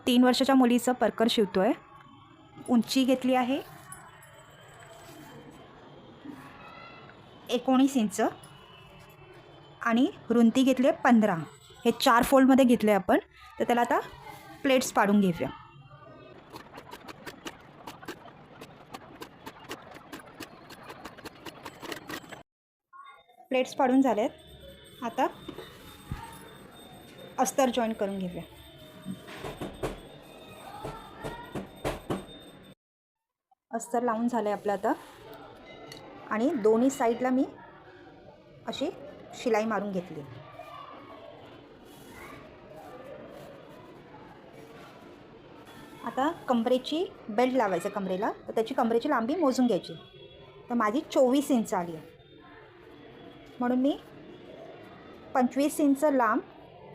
3 वर्षाच्या मुलीचं परकर शिवतो आहे. उंची घेतली आहे 19 इंच आणि रुंदी घेतली आहे 15. हे 4 फोल्डमध्ये घेतले आपण. तर त्याला आता प्लेट्स पाडून घेऊया. प्लेट्स पाडून झालेत. आता अस्तर जॉईन करून घेऊया. अस्तर लावून झालं आहे आपलं आता. आणि दोन्ही साईडला मी अशी शिलाई मारून घेतली. आता कमरेची बेल्ट लावायचं कमरेला. तर त्याची कमरेची लांबी मोजून घ्यायची. तर माझी 24 इंच आली आहे, म्हणून मी 25 इंच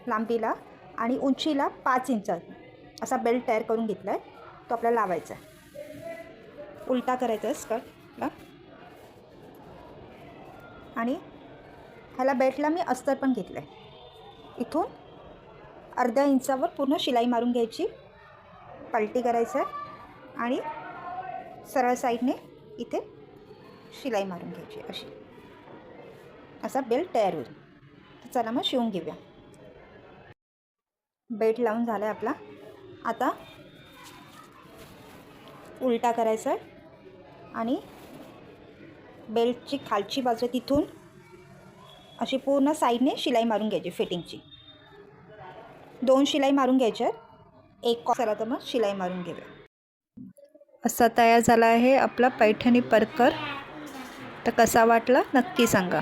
लांबीला आणि उंचीला 5 इंच असा बेल्ट तयार करून घेतला आहे. तो आपल्याला लावायचा आहे. उलटा करायचा आहे स्कर्टला. आणि ह्याला बेल्टला मी अस्तर पण घेतलं आहे. इथून अर्ध्या इंचावर पूर्ण शिलाई मारून घ्यायची. पलटी करायचं आहे आणि सरळ साईडने इथे शिलाई मारून घ्यायची अशी. असा बेल्ट तयार होईल. तर चला मग शिवून घेऊया. बेल्ट लावून झाला आहे आपला. आता उलटा करायचा आहे आणि बेल्टची खालची बाजू तिथून अशी पूर्ण साईडने शिलाई मारून घ्यायची. फिटिंगची 2 शिलाई मारून घ्यायच्या. एक चला तर मग शिलाई मारून घेऊया. असा तयार झाला आहे आपला पैठणी परकर. तर कसा वाटला नक्की सांगा.